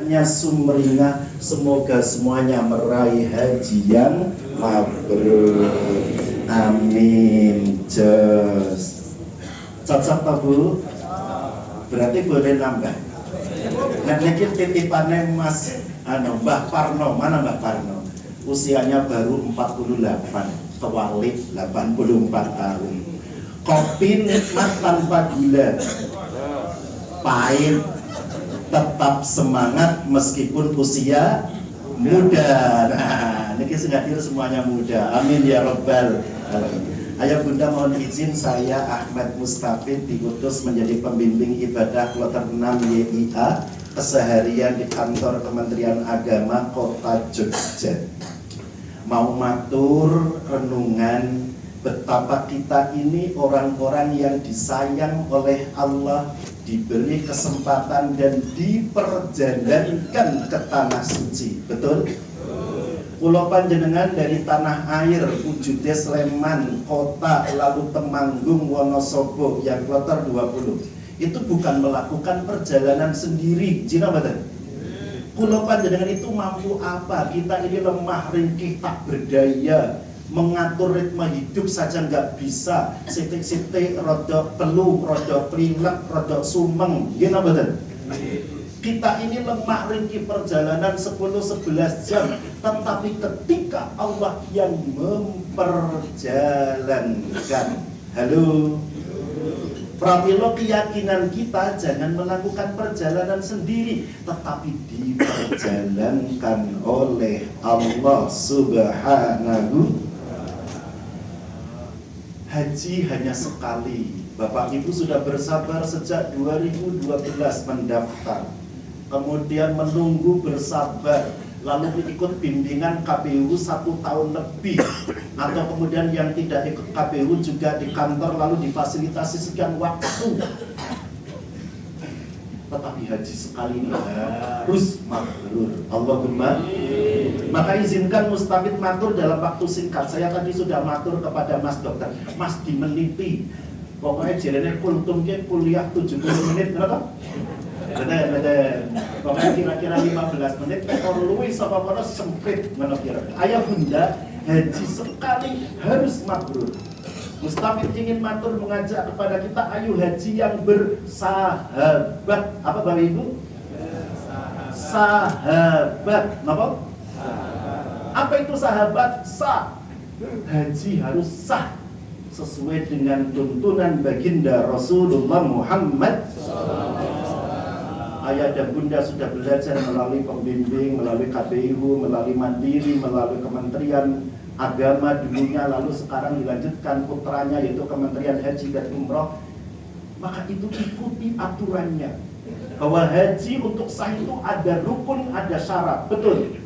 niatnya sumringah. Semoga semuanya meraih haji yang mabrur. Amin. Jos. Cocok Pak Bu? Berarti boleh nambah. Nah, ini titipannya Mas Mbah Parno. Mana Mbah Parno? Usianya baru 48, kewalik 84 tahun. Kopi nikmat tanpa gula, pahit, tetap semangat meskipun usia muda. Nah, ini hadir semuanya muda. Amin ya Rabbal alamin. Ayah Bunda mohon izin, saya Ahmad Mustafid diutus menjadi pembimbing ibadah kloter 6 YIA keseharian di kantor Kementerian Agama Kota Jogja. Mau matur renungan betapa kita ini orang-orang yang disayang oleh Allah, diberi kesempatan dan diperjalankan ke tanah suci. Betul? Pulau Panjenengan dari tanah air, wujudnya Sleman, Kota, lalu Temanggung, Wonosobo yang kloter 20. Itu bukan melakukan perjalanan sendiri. Cina betul? Pulau Panjenengan itu mampu apa? Kita ini lemah, ringkih, tak berdaya. Mengatur ritme hidup saja nggak bisa. Sitik-sitik, rodok pelu, rodok prilek, rodok sumeng. Gimana betul? Kita ini lemah ringkih perjalanan 10-11 jam. Tetapi ketika Allah yang memperjalankan, halo, pramila keyakinan kita jangan melakukan perjalanan sendiri, tetapi diperjalankan oleh Allah Subhanahu. Haji hanya sekali. Bapak Ibu sudah bersabar sejak 2012 mendaftar, kemudian menunggu bersabar, lalu ikut bimbingan KPU 1 tahun lebih, atau kemudian yang tidak ikut KPU juga di kantor lalu difasilitasi sekian waktu. Tetapi haji sekali ini harus mabrur. Allahumma. Maka izinkan Mustafid matur dalam waktu singkat. Saya tadi sudah matur kepada Mas Dokter, Mas dimeniti. Pokoknya jalannya kultumnya kuliah 70 menit, kenapa? Bener. Pokoknya kira-kira 15 menit. Kalau luwih sama kono sempit menokir. Ayah Bunda, haji sekali harus mabrur. Mustafid ingin matur mengajak kepada kita, ayo haji yang bersahabat. Apa Bapak Ibu? Sahabat. Kenapa? Apa itu sahabat? Sah. Haji harus sah sesuai dengan tuntunan baginda Rasulullah Muhammad. Ayah dan Bunda sudah belajar melalui pembimbing, melalui KPU, melalui Mandiri, melalui Kementerian Agama dulunya, lalu sekarang dilanjutkan putranya yaitu Kementerian Haji dan Umroh. Maka itu ikuti aturannya, bahwa haji untuk sah itu ada rukun, ada syarat. Betul?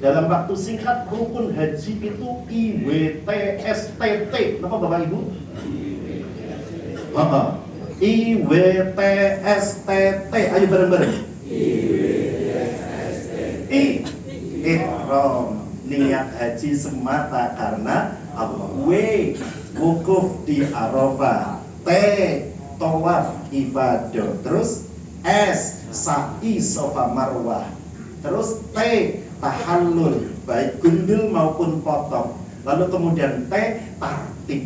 Dalam waktu singkat, rukun haji itu IWTSTT. Kenapa Bapak Ibu? IWTSTT. Ayo bareng-bareng. Ihram, niat haji semata karena Allah. W, wukuf di Arafah. T, tawaf ibadah. Terus S, sa'i Safa Marwah. Terus T, tahallul, baik gundul maupun potong. Lalu kemudian T, tartib.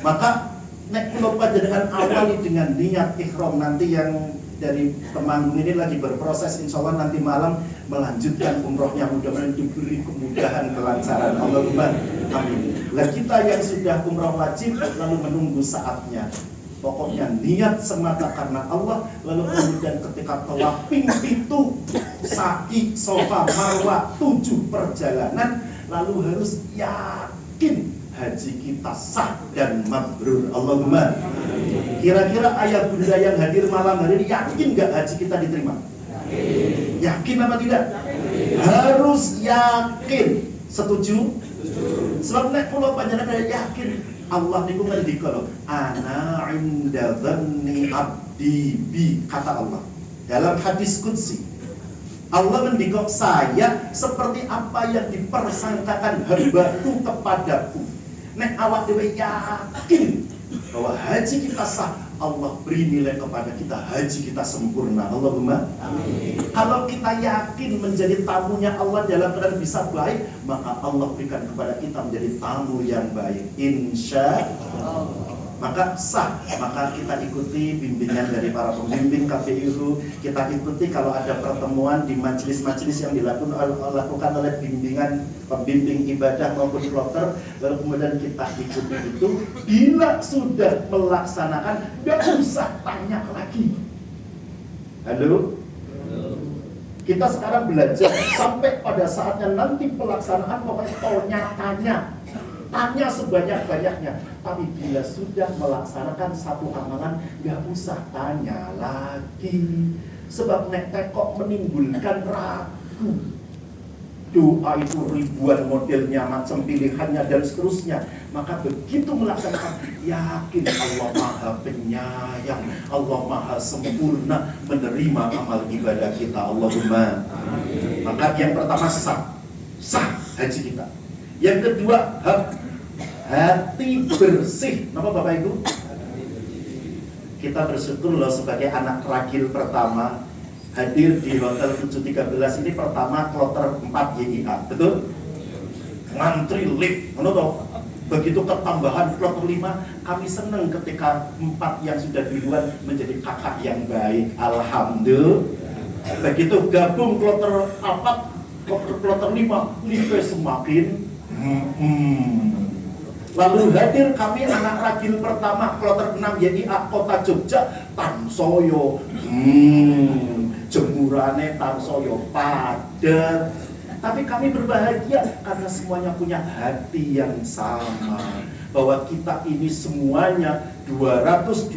Maka nek kula panjenengan awali dengan niat ihram. Nanti yang dari Temanggung ini lagi berproses, insya Allah nanti malam melanjutkan umrohnya, mudah-mudahan diberi kemudahan, kelancaran. Allahumma amin. Lah kita yang sudah umroh wajib lalu menunggu saatnya. Pokoknya niat semata karena Allah. Lalu kemudian ketika tawaf itu sa'i Safa Marwah 7 perjalanan, lalu harus yakin haji kita sah dan mabrur. Allahumma. Kira-kira ayah bunda yang hadir malam hari ini yakin gak haji kita diterima? Yakin apa tidak? Harus yakin. Setuju? Sebab nek kula panjenengan yakin, Allah niku ngendika lho, ana inda dhanni abdi bi, kata Allah dalam hadis qudsi. Allah ngendika, saya seperti apa yang dipersangkakan hambaku kepadaku. Nek awak dhewe yakin bahwa haji kita sah, Allah beri nilai kepada kita, haji kita sempurna. Allahumma amin. Kalau kita yakin menjadi tamunya Allah dalam keadaan bisa baik, maka Allah berikan kepada kita menjadi tamu yang baik, insya Allah. Maka sah, maka kita ikuti bimbingan dari para pembimbing KPIU. Kita ikuti kalau ada pertemuan di majelis-majelis yang dilakukan oleh pembimbing ibadah maupun kloter, lalu kemudian kita ikuti itu. Bila sudah melaksanakan, gak usah tanya lagi. Halo? Kita sekarang belajar sampai pada saatnya nanti pelaksanaan, pokoknya tanya sebanyak-banyaknya. Tapi bila sudah melaksanakan satu amalan, gak usah tanya lagi. Sebab nek tekok menimbulkan ragu. Doa itu ribuan modelnya, macam pilihannya dan seterusnya. Maka begitu melaksanakan, yakin Allah Maha Penyayang, Allah Maha Sempurna menerima amal ibadah kita. Allahumma amin. Maka yang pertama sah haji kita. Yang kedua, hati bersih. Kenapa Bapak Ibu? Kita bersyukur loh sebagai anak ragil pertama hadir di Hotel 713 ini pertama kloter 4 YIA, betul? Ngantri lift, menurut. Begitu ketambahan kloter 5, kami senang ketika 4 yang sudah duluan menjadi kakak yang baik. Alhamdulillah. Begitu gabung kloter 4, kloter 5, lift semakin Lalu hadir kami anak ragil pertama kloter 6 YIA Kota Jogja, Tansoyo. Jemurane Tansoyo padat. Tapi kami berbahagia karena semuanya punya hati yang sama. Bahwa kita ini semuanya 221.000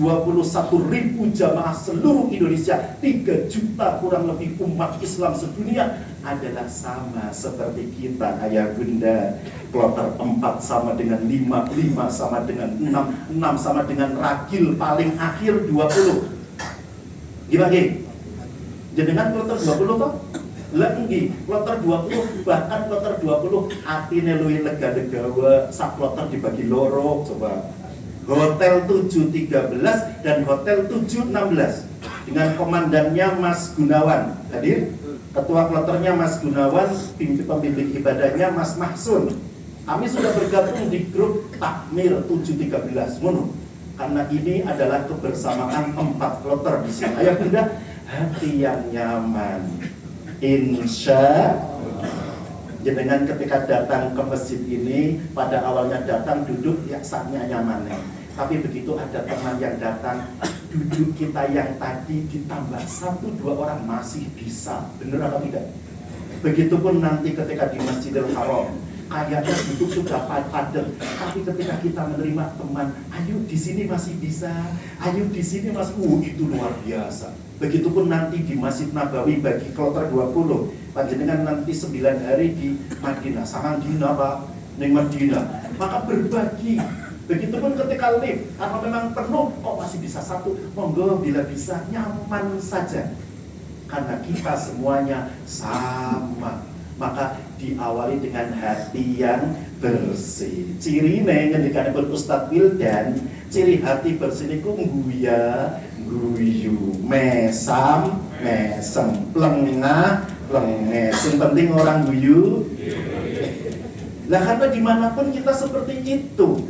jamaah seluruh Indonesia, 3 juta kurang lebih umat Islam sedunia adalah sama seperti kita. Ayah bunda, kloter 4 sama dengan 5, 5 sama dengan 6, 6 sama dengan ragil paling akhir 20. Gimana? Jenengan kloter 20 toh? Lagi kloter 20, bahkan kloter 20 atine luwih lega-legawa, sak kloter dibagi loro. Coba Hotel 713 dan Hotel 716 dengan komandannya Mas Gunawan hadir, ketua kloternya Mas Gunawan, pembimbing ibadahnya Mas Mahsun. Kami sudah bergabung di grup Takmir 713 Mono, karena ini adalah kebersamaan 4 kloter di sini. Ayo bunda, hati yang nyaman. Insya jenengan ketika datang ke masjid ini, pada awalnya datang duduk ya saatnya nyaman. Tapi begitu ada teman yang datang, duduk kita yang tadi ditambah 1-2 orang masih bisa. Benar atau tidak? Begitupun nanti ketika di Masjidil Haram, kayaknya duduk sudah padat, tapi ketika kita menerima teman, ayo di sini masih bisa, ayo di sini masih, itu luar biasa. Begitupun nanti di Masjid Nabawi bagi kloter 20, panjenengan nanti 9 hari di Madinah, sangat dina Pak, ning Madinah, maka berbagi. Begitupun ketika lift, karena memang penuh, kok masih bisa 1, monggo bila bisa nyaman saja. Karena kita semuanya sama. Maka diawali dengan hati yang bersih. Ciri ngendikanipun Ustadz Wildan, ciri hati bersih niku guya, guyu, mesam, mesem, lengah, lenges. Yang penting orang guyu. Lah karena dimanapun kita seperti itu.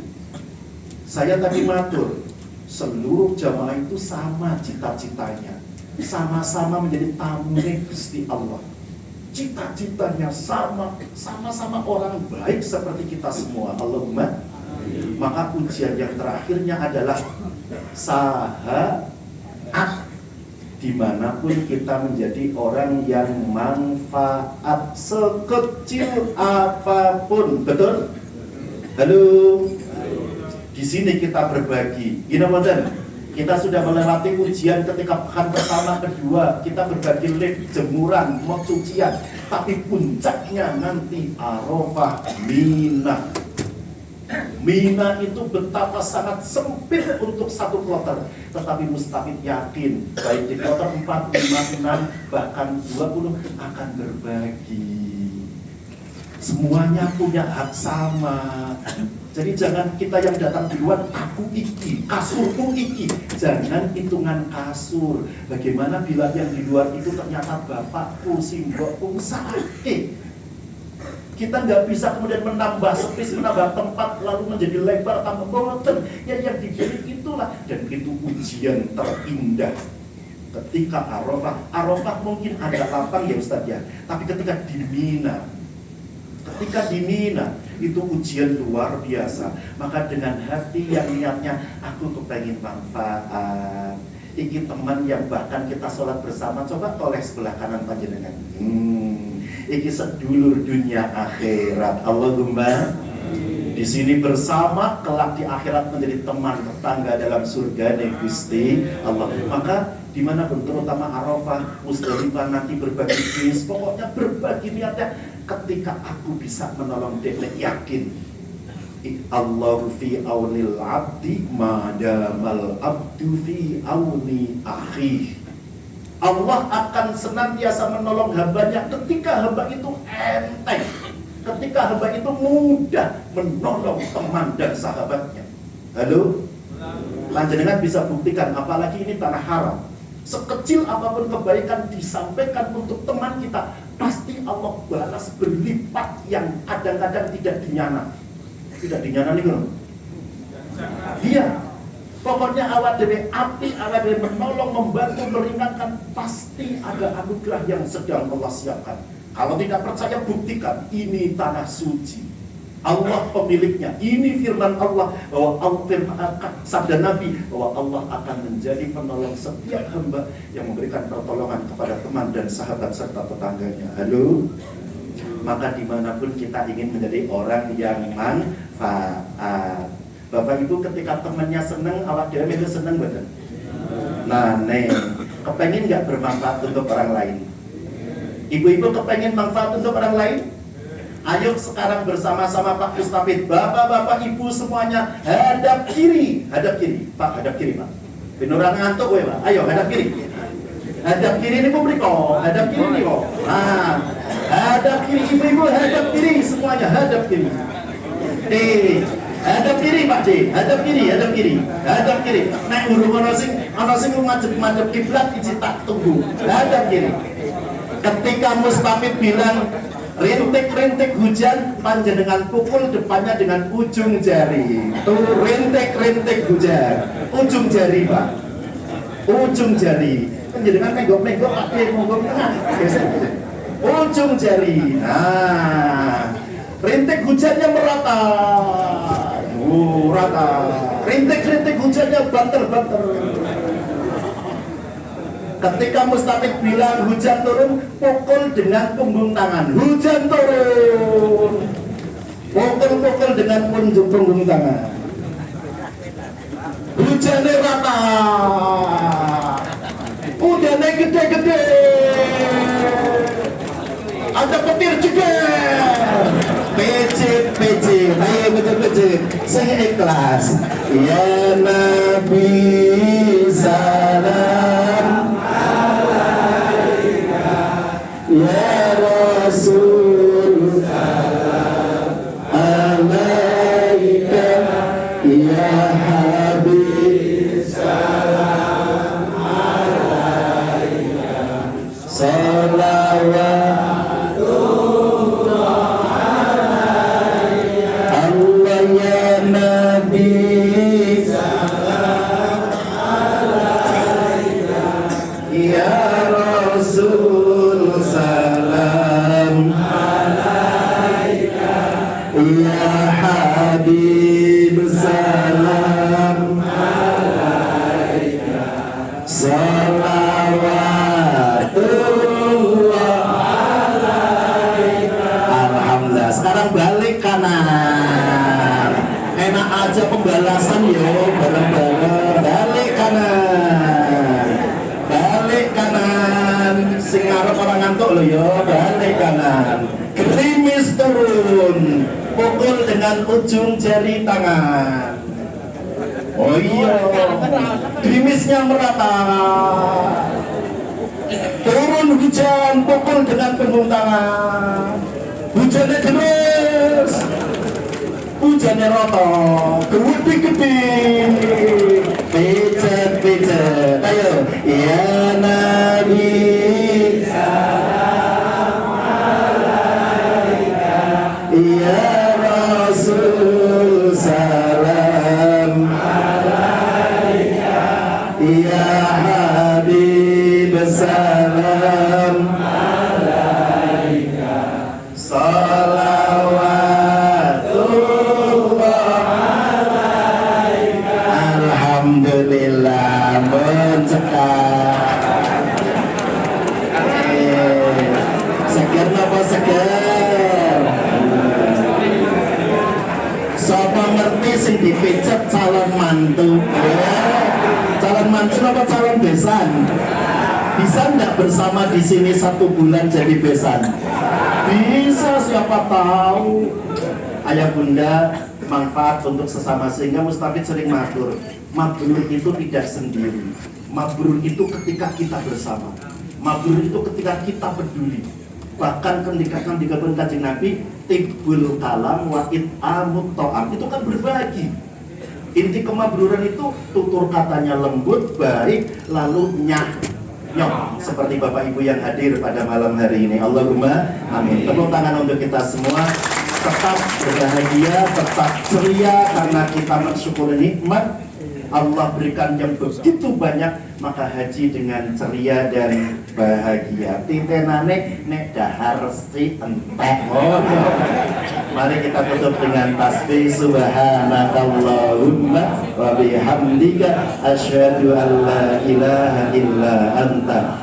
Saya tadi matur, seluruh jamaah itu sama cita-citanya, sama-sama menjadi tamu Gusti Allah. Cita-citanya sama-sama orang baik seperti kita semua. Allahumma. Maka ujian yang terakhirnya adalah sahaat. Dimanapun kita menjadi orang yang manfaat sekecil apapun. Betul? Halo. Di sini kita berbagi. Gini modern. Kita sudah melewati ujian ketika pekan pertama, kedua, kita berbagi lift, jemuran, mau cucian. Tapi puncaknya nanti Arafah, Mina. Mina itu betapa sangat sempit untuk satu kloter. Tetapi mustahil yakin, baik di kloter 4, 5, 6, bahkan 20 akan berbagi. Semuanya punya hak sama. Jadi jangan kita yang datang duluan, aku iki, kasurku iki. Jangan hitungan kasur. Bagaimana bila yang di luar itu ternyata bapakku, simbokku sakit. Kita nggak bisa kemudian menambah space, menambah tempat, lalu menjadi lebar, tambah boten. Ya yang diberi itulah. Dan itu ujian terindah. Ketika Arafah mungkin ada lapang ya Ustaz ya. Tapi ketika di Mina, itu ujian luar biasa. Maka dengan hati yang niatnya, aku kepengen manfaat. Iki teman yang bahkan kita sholat bersama, coba toleh sebelah kanan panjenengan. Iki sedulur dunia akhirat. Allahumma di sini bersama, kelak di akhirat menjadi teman tetangga dalam surga Gusti Allah. Maka dimanapun, terutama Arafah, Musdalifah, nanti berbagi bis, pokoknya berbagi niatnya. Ketika aku bisa menolong dia, yakin Allahu fi aunil abdi madamal abdu fi auni akhi. Allah akan senantiasa menolong hambanya ketika hamba itu enteng, ketika hamba itu mudah menolong teman dan sahabatnya. Halo? Panjenengan bisa buktikan, apalagi ini tanah haram. Sekecil apapun kebaikan disampaikan untuk teman kita, pasti Allah balas berlipat yang kadang-kadang tidak dinyana. Tidak dinyana nih kan? Iya. Pokoknya awak dewe api, awak dewe menolong, membantu, meringankan, pasti ada anugerah yang sedang Allah siapkan. Kalau tidak percaya, buktikan. Ini tanah suci, Allah pemiliknya. Ini firman Allah, bahwa sabda Nabi, bahwa Allah akan menjadi penolong setiap hamba yang memberikan pertolongan kepada teman dan sahabat serta tetangganya. Halo? Maka dimanapun kita ingin menjadi orang yang manfaat. Bapak Ibu ketika temannya seneng, awak dewe itu seneng betul. Nah, kepengen nggak bermanfaat untuk orang lain? Ibu-ibu kepengen manfaat untuk orang lain? Ayo sekarang bersama-sama Pak Mustafid, bapak-bapak, ibu semuanya hadap kiri, Pak, hadap kiri Pak. Beneran ngantuk gue Pak, ayo hadap kiri. Hadap kiri ini publik kok, hadap kiri nih kok. Nah, hadap kiri, ibu-ibu hadap kiri semuanya, hadap kiri. Hadap kiri Pak C, hadap kiri. Nek urung ana sing ngadep kiblat iki tak tunggu. Hadap kiri. Ketika Mustafid bilang rintik-rintik hujan, panjenengan pukul depannya dengan ujung jari. Tuh rintik-rintik hujan, ujung jari Pak. Ujung jari. Panjenengan menggok-menggok Pak D, menggok tengah. Ujung jari. Nah, rintik hujannya merata. Rata. Rintik-rintik hujannya banter-banter. Ketika Mustafid bilang hujan turun, pukul dengan punggung tangan. Hujan turun. Pukul-pukul dengan punggung tangan. Hujannya rata. Udaranya gede-gede. Ada petir juga. PJ, ayo betul-betul, saya ikhlas. Ya Nabi salam alaika, ya Rasul salam alaika, ya Habib salam alaika, salawat pembalasan yo, bareng-bareng. Balik kanan, sing arep orang ngantuk lo yo, balik kanan. Gerimis turun, pukul dengan ujung jari tangan. Oh iya, gerimisnya merata. Turun hujan, pukul dengan punggung tangan. Hujannya Terus hujannya roto, gede-gede, pijet. Ayo, ya Nabi, ya Rasul, salam, ya Habib, salam, alhamdulillah mencekak. Seger napa seger? Sapa ngerti sing dipijet calon mantu? Calon mantu apa calon besan? Bisa nggak bersama di sini 1 bulan jadi besan? Bisa, siapa tahu. Ayah bunda manfaat untuk sesama, sehingga Mustafid sering matur, mabrur itu tidak sendiri, mabrur itu ketika kita bersama, mabrur itu ketika kita peduli. Bahkan ketika digabung Kanjeng Nabi, tibbul kalam wa it'amut ta'am, itu kan berbagi. Inti kemabruran itu tutur katanya lembut, baik, lalu nyok, seperti Bapak Ibu yang hadir pada malam hari ini. Allahumma amin. Tepuk tangan untuk kita semua. Tetap berbahagia, tetap ceria, karena kita mensyukuri nikmat Allah berikan yang begitu banyak. Maka haji dengan ceria dan bahagia. Titenane nek dahar si entek. Mari kita tutup dengan tasbih subhanakallahumma wa bihamdika asyhadu an la ilaha illa anta